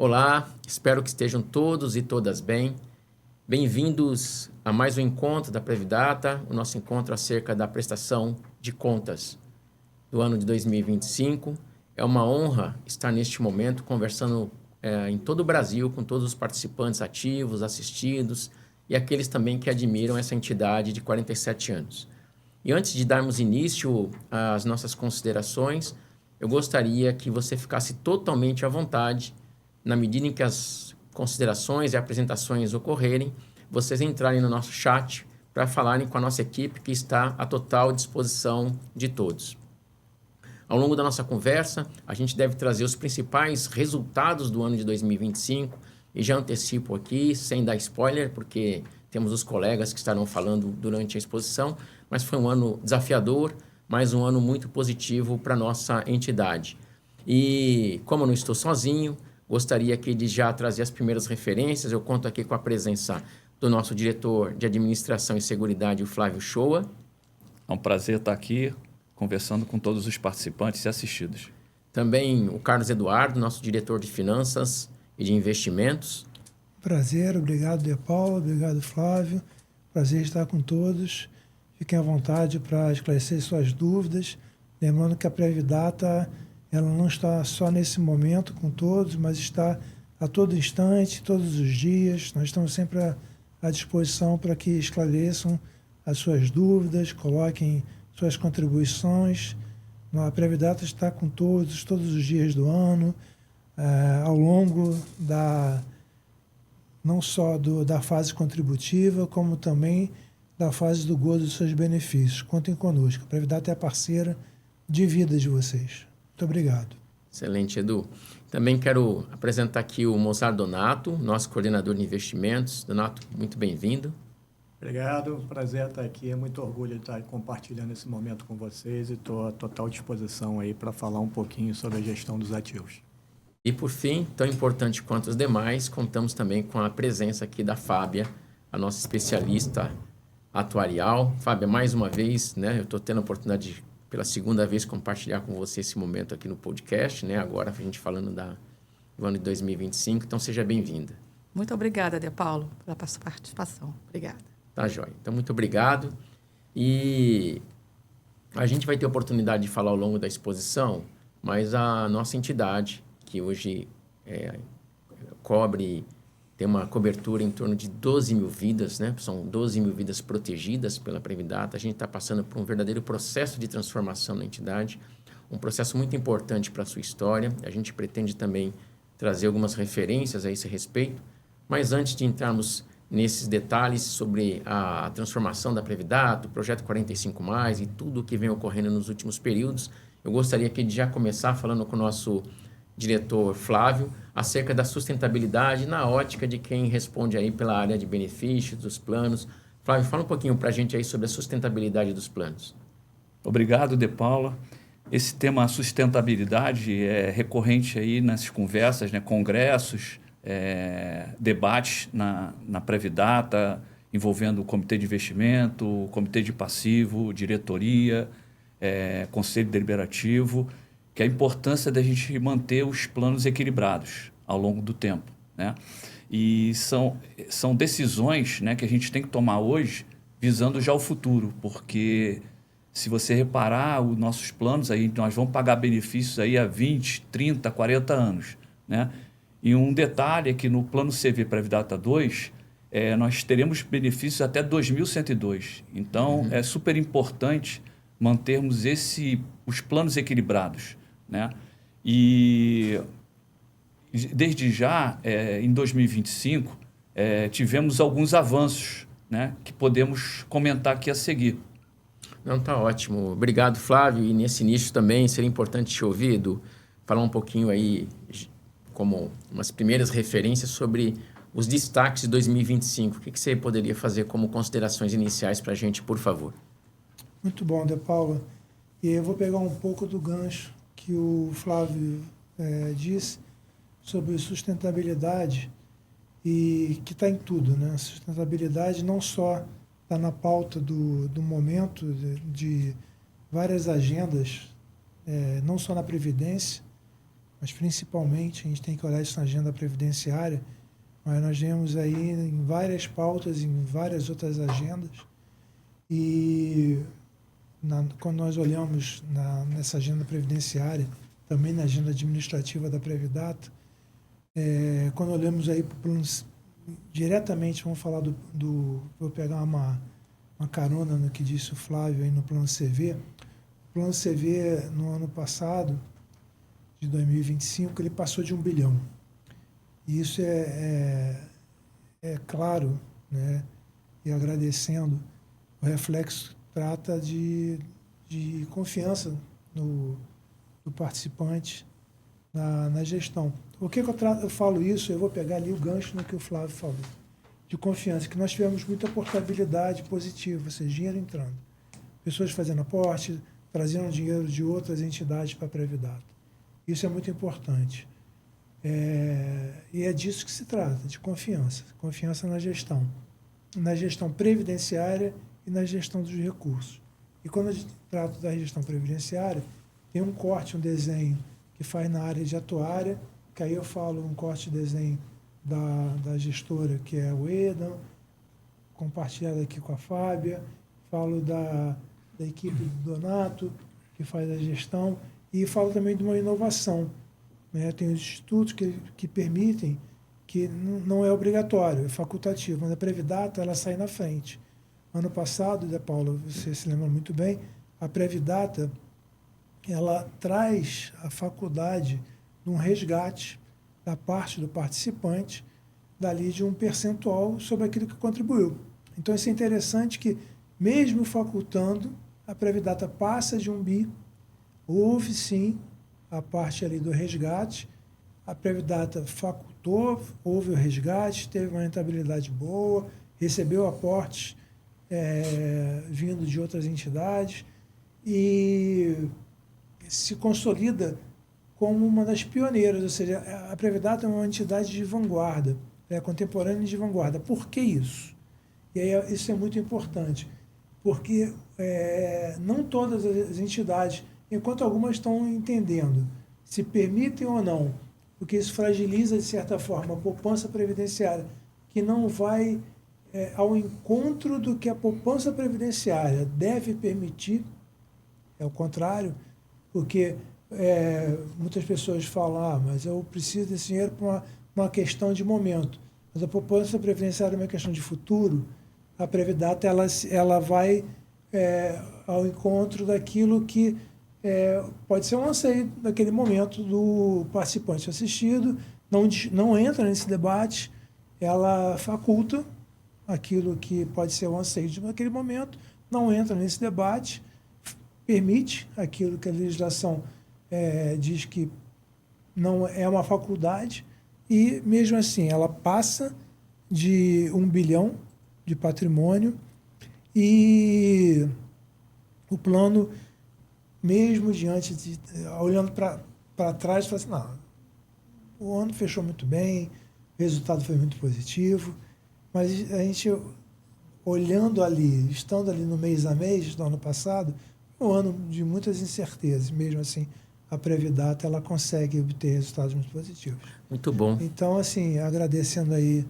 Olá, espero que estejam todos e todas bem. Bem-vindos a mais um encontro da Previdata, o nosso encontro acerca da prestação de contas do ano de 2025. É uma honra estar neste momento conversando em todo o Brasil com todos os participantes ativos, assistidos e aqueles também que admiram essa entidade de 47 anos. E antes de darmos início às nossas considerações, eu gostaria que você ficasse totalmente à vontade, na medida em que as considerações e apresentações ocorrerem, vocês entrarem no nosso chat para falarem com a nossa equipe que está à total disposição de todos. Ao longo da nossa conversa, a gente deve trazer os principais resultados do ano de 2025 e já antecipo aqui, sem dar spoiler, porque temos os colegas que estarão falando durante a exposição, mas foi um ano desafiador, mas um ano muito positivo para a nossa entidade. E como eu não estou sozinho, gostaria aqui de já trazer as primeiras referências. Eu conto aqui com a presença do nosso diretor de Administração e Seguridade, o Flávio Shoa. É um prazer estar aqui conversando com todos os participantes e assistidos. Também o Carlos Eduardo, nosso diretor de Finanças e de Investimentos. Prazer, obrigado, De Paula, obrigado, Flávio. Prazer estar com todos. Fiquem à vontade para esclarecer suas dúvidas. Lembrando que a Previdata ela não está só nesse momento com todos, mas está a todo instante, todos os dias. Nós estamos sempre à disposição para que esclareçam as suas dúvidas, coloquem suas contribuições. A Previdata está com todos os dias do ano, ao longo não só da fase contributiva, como também da fase do gozo dos seus benefícios. Contem conosco. A Previdata é a parceira de vida de vocês. Muito obrigado. Excelente, Edu. Também quero apresentar aqui o Mozart Donato, nosso coordenador de investimentos. Donato, muito bem-vindo. Obrigado, prazer estar aqui. É muito orgulho de estar compartilhando esse momento com vocês e estou à total disposição aí para falar um pouquinho sobre a gestão dos ativos. E por fim, tão importante quanto os demais, contamos também com a presença aqui da Fábia, a nossa especialista atuarial. Fábia, mais uma vez, né, eu estou tendo a oportunidade de, pela segunda vez, compartilhar com você esse momento aqui no podcast, né, agora a gente falando do ano de 2025, então seja bem-vinda. Muito obrigada, De Paulo, pela sua participação. Obrigada. Tá, joia. Então, muito obrigado. E a gente vai ter oportunidade de falar ao longo da exposição, mas a nossa entidade, que hoje tem uma cobertura em torno de 12 mil vidas, né? São 12 mil vidas protegidas pela Previdata. A gente está passando por um verdadeiro processo de transformação na entidade, um processo muito importante para a sua história. A gente pretende também trazer algumas referências a esse respeito, mas antes de entrarmos nesses detalhes sobre a transformação da Previdata, o Projeto 45+, e tudo o que vem ocorrendo nos últimos períodos, eu gostaria aqui de já começar falando com o nosso diretor Flávio, acerca da sustentabilidade na ótica de quem responde aí pela área de benefícios, dos planos. Flávio, fala um pouquinho para a gente aí sobre a sustentabilidade dos planos. Obrigado, De Paula. Esse tema sustentabilidade é recorrente aí nas conversas, né, congressos, debates na Previdata, envolvendo o Comitê de Investimento, o Comitê de Passivo, diretoria, Conselho Deliberativo, que é a importância da gente manter os planos equilibrados ao longo do tempo, né? E são decisões, né, que a gente tem que tomar hoje visando já o futuro, porque se você reparar, os nossos planos, aí, nós vamos pagar benefícios aí há 20, 30, 40 anos, né? E um detalhe é que no Plano CV Previdata 2, nós teremos benefícios até 2102. Então, é super importante mantermos os planos equilibrados, né? E desde já, em 2025, tivemos alguns avanços, né, que podemos comentar aqui a seguir. Não, tá ótimo. Obrigado, Flávio. E nesse início também seria importante te ouvir, Edu, falar um pouquinho aí, como umas primeiras referências sobre os destaques de 2025. O que você poderia fazer como considerações iniciais para a gente, por favor? Muito bom, De Paula. E eu vou pegar um pouco do gancho que o Flávio disse sobre sustentabilidade e que está em tudo, né? Sustentabilidade não só está na pauta do momento de várias agendas, não só na Previdência, mas principalmente a gente tem que olhar isso na agenda previdenciária, mas nós vemos aí em várias pautas, em várias outras agendas, e quando nós olhamos nessa agenda previdenciária, também na agenda administrativa da Previdata, quando olhamos aí para o plano, diretamente, vamos falar vou pegar uma carona no que disse o Flávio aí no plano CV. O plano CV, no ano passado, de 2025, ele passou de 1 bilhão. E isso é claro, né? E agradecendo, o reflexo trata de confiança do participante na gestão. Por que eu falo isso? Eu vou pegar ali o gancho no que o Flávio falou. De confiança, que nós tivemos muita portabilidade positiva, ou seja, dinheiro entrando. Pessoas fazendo aporte, trazendo dinheiro de outras entidades para a Previdata. Isso é muito importante. E é disso que se trata, de confiança. Confiança na gestão previdenciária e na gestão dos recursos. E quando a gente trata da gestão previdenciária, tem um corte, um desenho que faz na área de atuária, que aí eu falo um corte de desenho da gestora, que é o Edan, compartilhado aqui com a Fábia, falo da equipe do Donato, que faz a gestão, e falo também de uma inovação, né? Tem os institutos que permitem, que não é obrigatório, é facultativo, mas a Previdata ela sai na frente. Ano passado, Paula, você se lembra muito bem, a Previdata ela traz a faculdade de um resgate da parte do participante, dali de um percentual sobre aquilo que contribuiu. Então, isso é interessante que, mesmo facultando, a Previdata passa de 1 bi, houve sim a parte ali do resgate, a Previdata facultou, houve o resgate, teve uma rentabilidade boa, recebeu aportes vindo de outras entidades e se consolida como uma das pioneiras, ou seja, a Previdata é uma entidade de vanguarda, contemporânea de vanguarda. Por que isso? E aí isso é muito importante, porque não todas as entidades, enquanto algumas estão entendendo se permitem ou não, porque isso fragiliza, de certa forma, a poupança previdenciária, que não vai ao encontro do que a poupança previdenciária deve permitir, é o contrário, porque muitas pessoas falam, mas eu preciso desse dinheiro para uma questão de momento. Mas a poupança previdenciária é uma questão de futuro. A Previdata ela vai ao encontro daquilo que pode ser um anseio naquele momento do participante assistido, não entra nesse debate, ela faculta aquilo que pode ser um anseio naquele momento, não entra nesse debate, permite aquilo que a legislação diz que não é uma faculdade, e mesmo assim ela passa de 1 bilhão de patrimônio, e o plano, mesmo diante de, olhando para trás, fala assim, não, o ano fechou muito bem, o resultado foi muito positivo, mas a gente, olhando ali, estando ali no mês a mês do ano passado, um ano de muitas incertezas, mesmo assim, a Previdata ela consegue obter resultados muito positivos. Muito bom. Então, assim, agradecendo aí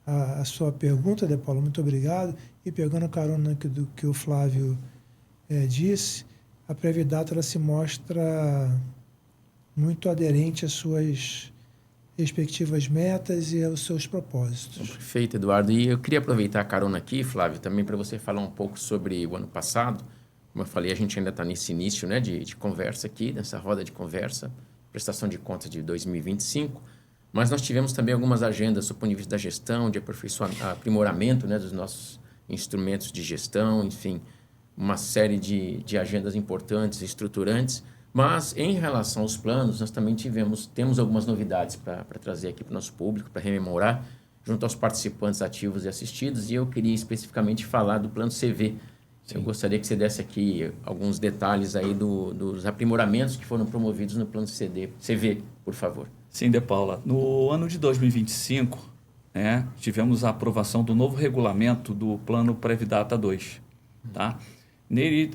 a sua pergunta, De Paulo, muito obrigado, e pegando a carona do que o Flávio disse, a Previdata ela se mostra muito aderente às suas respectivas metas e aos seus propósitos. Perfeito, Eduardo. E eu queria aproveitar a carona aqui, Flávio, também para você falar um pouco sobre o ano passado. Como eu falei, a gente ainda está nesse início, né, de conversa aqui, nessa roda de conversa, prestação de contas de 2025, mas nós tivemos também algumas agendas do ponto de vista da gestão, de aprimoramento, né, dos nossos instrumentos de gestão, enfim, uma série de agendas importantes, estruturantes, mas em relação aos planos, nós também temos algumas novidades para trazer aqui para o nosso público, para rememorar, junto aos participantes ativos e assistidos, e eu queria especificamente falar do plano CV. Sim. Eu gostaria que você desse aqui alguns detalhes aí dos aprimoramentos que foram promovidos no plano CV, por favor. Sim, De Paula. No ano de 2025, tivemos a aprovação do novo regulamento do Plano Previdata 2. Tá? Nele,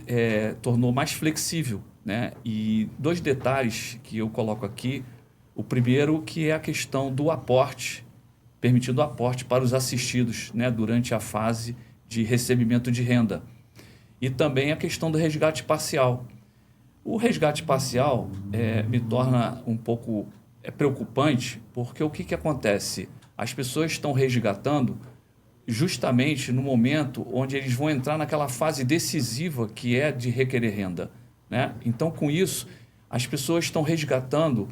tornou mais flexível. E 2 detalhes que eu coloco aqui. O primeiro que é a questão do aporte, permitindo o aporte para os assistidos, né, durante a fase de recebimento de renda. E também a questão do resgate parcial. O resgate parcial me torna um pouco preocupante, porque o que acontece? As pessoas estão resgatando justamente no momento onde eles vão entrar naquela fase decisiva que é de requerer renda, né? Então, com isso, as pessoas estão resgatando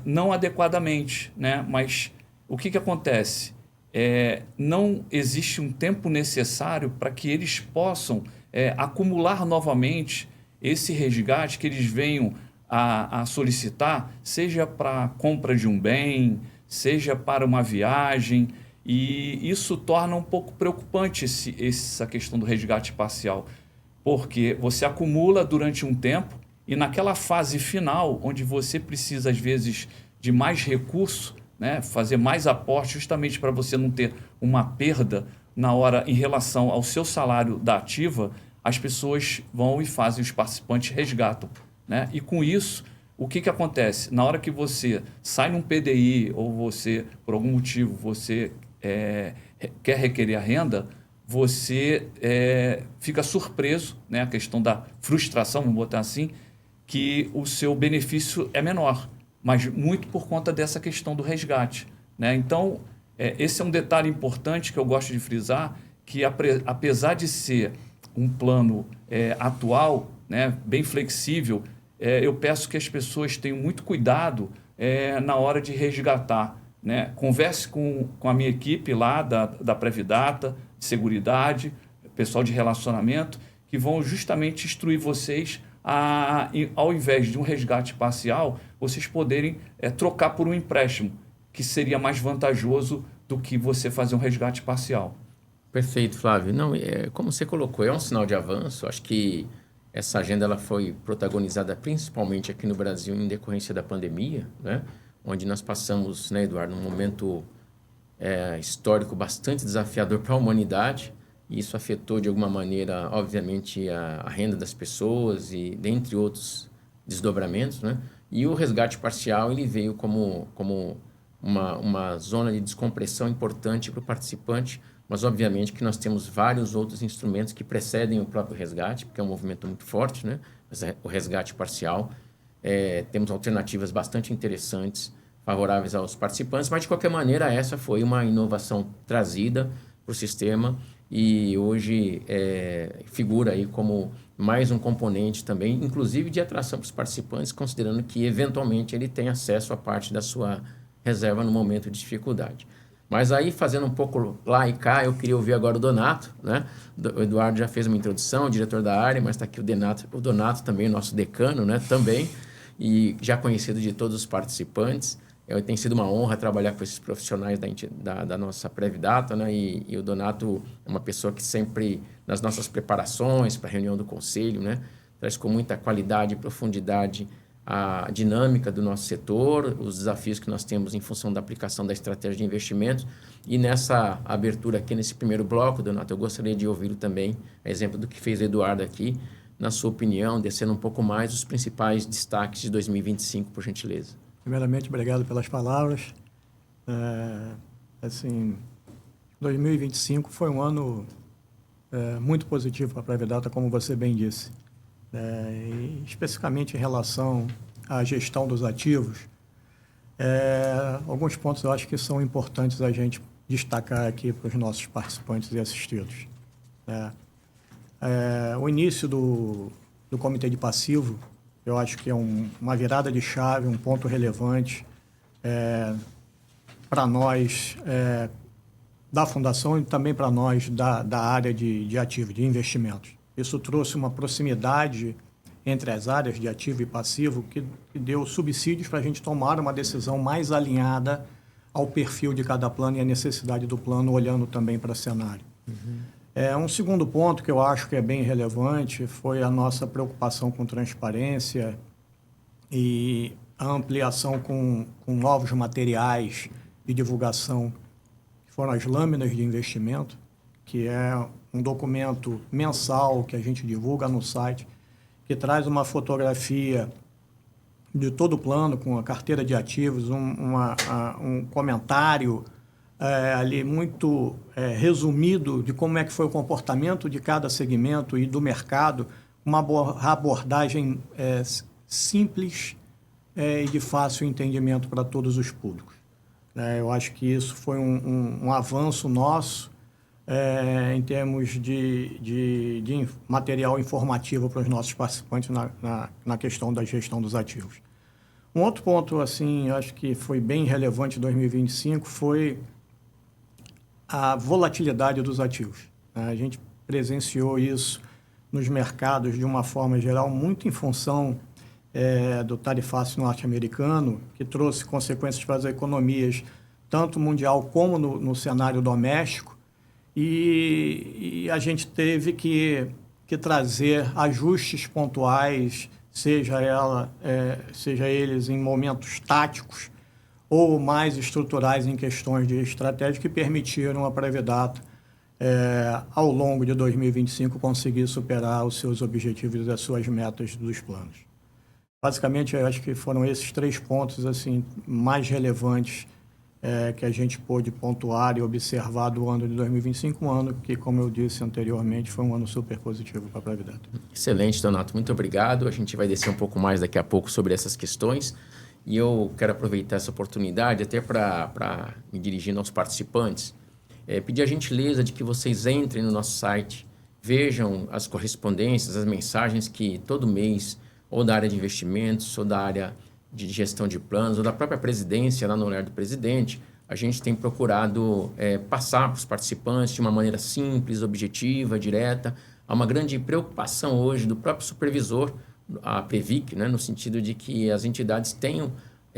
não adequadamente, né? Mas o que acontece? Não existe um tempo necessário para que eles possam acumular novamente esse resgate que eles venham a solicitar, seja para a compra de um bem, seja para uma viagem, e isso torna um pouco preocupante essa questão do resgate parcial, porque você acumula durante um tempo e naquela fase final, onde você precisa, às vezes, de mais recurso, né, fazer mais aporte justamente para você não ter uma perda na hora em relação ao seu salário da ativa, as pessoas vão e fazem, os participantes resgatam, né? E com isso, o que acontece? Na hora que você sai num PDI ou você, por algum motivo, você quer requerer a renda, você fica surpreso, né? A questão da frustração, vamos botar assim, que o seu benefício é menor, mas muito por conta dessa questão do resgate, né? Então, esse é um detalhe importante que eu gosto de frisar, que apesar de ser um plano atual, né, bem flexível, eu peço que as pessoas tenham muito cuidado na hora de resgatar, né? Converse com a minha equipe lá da Previdata, de Seguridade, pessoal de relacionamento, que vão justamente instruir vocês ao invés de um resgate parcial, vocês poderem trocar por um empréstimo, que seria mais vantajoso do que você fazer um resgate parcial. Perfeito, Flávio. Não, como você colocou, é um sinal de avanço. Acho que essa agenda ela foi protagonizada principalmente aqui no Brasil em decorrência da pandemia, né? Onde nós passamos, né, Eduardo, um momento histórico bastante desafiador para a humanidade. E isso afetou de alguma maneira, obviamente, a renda das pessoas e dentre outros desdobramentos, né? E o resgate parcial ele veio como uma zona de descompressão importante para o participante, mas obviamente que nós temos vários outros instrumentos que precedem o próprio resgate, porque é um movimento muito forte, né? O resgate parcial. Temos alternativas bastante interessantes, favoráveis aos participantes, mas de qualquer maneira essa foi uma inovação trazida para o sistema e hoje figura aí como mais um componente também, inclusive de atração para os participantes, considerando que eventualmente ele tem acesso a parte da sua reserva no momento de dificuldade. Mas aí, fazendo um pouco lá e cá, eu queria ouvir agora o Donato, né? O Eduardo já fez uma introdução, o diretor da área, mas está aqui o Donato também, nosso decano, né? Também, e já conhecido de todos os participantes. Tem sido uma honra trabalhar com esses profissionais da nossa Previdata, né? E o Donato é uma pessoa que sempre, nas nossas preparações para a reunião do conselho, né? Traz com muita qualidade e profundidade a dinâmica do nosso setor, os desafios que nós temos em função da aplicação da estratégia de investimentos. E nessa abertura aqui, nesse primeiro bloco, Donato, eu gostaria de ouvi-lo também, a exemplo do que fez o Eduardo aqui, na sua opinião, descendo um pouco mais os principais destaques de 2025, por gentileza. Primeiramente, obrigado pelas palavras. 2025 foi um ano muito positivo para a Previdata, como você bem disse. E especificamente em relação à gestão dos ativos, alguns pontos eu acho que são importantes a gente destacar aqui para os nossos participantes e assistidos. O início do Comitê de Passivo, eu acho que é uma virada de chave, um ponto relevante para nós da Fundação e também para nós da área de ativos, de investimentos. Isso trouxe uma proximidade entre as áreas de ativo e passivo que deu subsídios para a gente tomar uma decisão mais alinhada ao perfil de cada plano e à necessidade do plano, olhando também para o cenário. Um segundo ponto que eu acho que é bem relevante foi a nossa preocupação com transparência e a ampliação com novos materiais de divulgação, que foram as lâminas de investimento, que é um documento mensal que a gente divulga no site, que traz uma fotografia de todo o plano, com a carteira de ativos, um comentário ali muito resumido de como é que foi o comportamento de cada segmento e do mercado, uma abordagem simples e de fácil entendimento para todos os públicos. Eu acho que isso foi um avanço nosso em termos de material informativo para os nossos participantes na questão da gestão dos ativos. Um outro ponto, assim, acho que foi bem relevante em 2025, foi a volatilidade dos ativos. A gente presenciou isso nos mercados de uma forma geral, muito em função do tarifácio norte-americano, que trouxe consequências para as economias, tanto mundial como no cenário doméstico, e a gente teve que trazer ajustes pontuais, seja eles em momentos táticos ou mais estruturais em questões de estratégia, que permitiram a Previdata, ao longo de 2025, conseguir superar os seus objetivos e as suas metas dos planos. Basicamente, eu acho que foram esses 3 pontos assim, mais relevantes que a gente pôde pontuar e observar do ano de 2025, um ano que, como eu disse anteriormente, foi um ano super positivo para a Previdata. Excelente, Donato. Muito obrigado. A gente vai descer um pouco mais daqui a pouco sobre essas questões. E eu quero aproveitar essa oportunidade até para me dirigir aos participantes, pedir a gentileza de que vocês entrem no nosso site, vejam as correspondências, as mensagens que todo mês, ou da área de investimentos, ou da área de gestão de planos, ou da própria presidência, lá no Olhar do Presidente, a gente tem procurado passar para os participantes de uma maneira simples, objetiva, direta. Há uma grande preocupação hoje do próprio supervisor, a Previc, né, no sentido de que as entidades tenham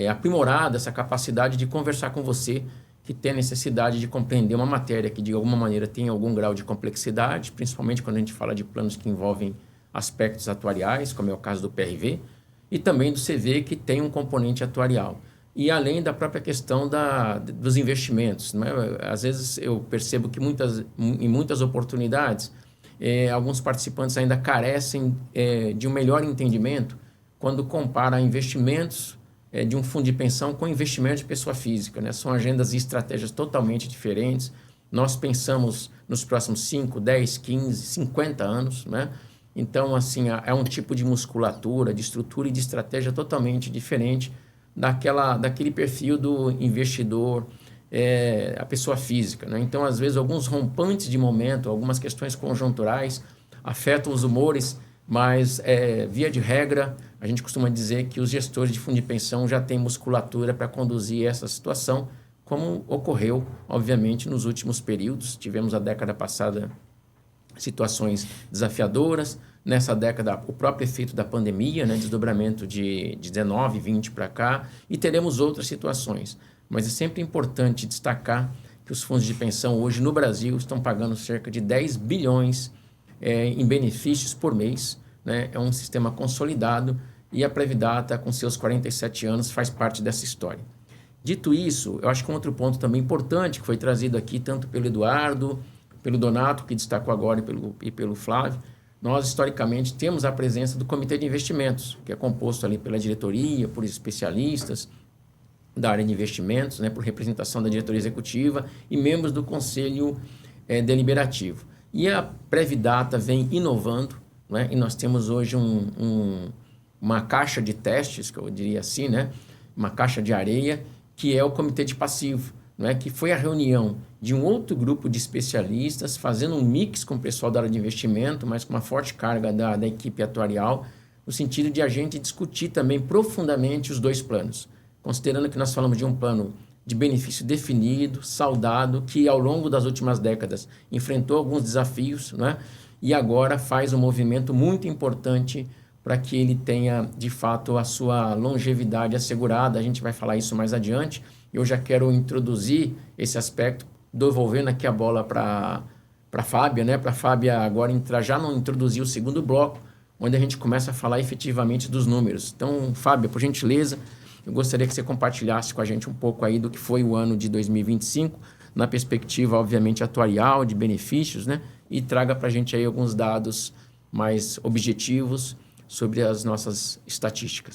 aprimorado essa capacidade de conversar com você, que tem a necessidade de compreender uma matéria que, de alguma maneira, tem algum grau de complexidade, principalmente quando a gente fala de planos que envolvem aspectos atuariais, como é o caso do PRV, e também do CV, que tem um componente atuarial. E além da própria questão dos investimentos. Né? Às vezes eu percebo que em muitas oportunidades, alguns participantes ainda carecem de um melhor entendimento quando compara investimentos de um fundo de pensão com investimento de pessoa física. Né? São agendas e estratégias totalmente diferentes. Nós pensamos nos próximos 5, 10, 15, 50 anos, né? Então, assim, é um tipo de musculatura, de estrutura e de estratégia totalmente diferente daquele perfil do investidor, a pessoa física. Né? Então, às vezes, alguns rompantes de momento, algumas questões conjunturais afetam os humores, mas, via de regra, a gente costuma dizer que os gestores de fundo de pensão já têm musculatura para conduzir essa situação, como ocorreu, obviamente, nos últimos períodos. Tivemos a década passada situações desafiadoras. Nessa década, o próprio efeito da pandemia, né, desdobramento de 19, 20 para cá, e teremos outras situações. Mas é sempre importante destacar que os fundos de pensão hoje no Brasil estão pagando cerca de 10 bilhões em benefícios por mês. Né? É um sistema consolidado e a Previdata, com seus 47 anos, faz parte dessa história. Dito isso, eu acho que um outro ponto também importante que foi trazido aqui, tanto pelo Eduardo, pelo Donato, que destacou agora, e pelo Flávio, nós, historicamente, temos a presença do Comitê de Investimentos, que é composto ali pela diretoria, por especialistas da área de investimentos, né, por representação da diretoria executiva e membros do Conselho Deliberativo. E a Previdata vem inovando, né, e nós temos hoje uma caixa de testes, que eu diria assim, né, uma caixa de areia, que é o Comitê de Passivo, né, que foi a reunião de um outro grupo de especialistas, fazendo um mix com o pessoal da área de investimento, mas com uma forte carga da equipe atuarial, no sentido de a gente discutir também profundamente os 2 planos, considerando que nós falamos de um plano de benefício definido, saudado, que ao longo das últimas décadas enfrentou alguns desafios, né, e agora faz um movimento muito importante para que ele tenha, de fato, a sua longevidade assegurada. A gente vai falar isso mais adiante. Eu já quero introduzir esse aspecto, devolvendo aqui a bola para a Fábia, né? Para a Fábia agora entrar, já não introduzir o segundo bloco, onde a gente começa a falar efetivamente dos números. Então, Fábia, por gentileza, eu gostaria que você compartilhasse com a gente um pouco aí do que foi o ano de 2025, na perspectiva, obviamente, atuarial, de benefícios, né? E traga para a gente aí alguns dados mais objetivos sobre as nossas estatísticas.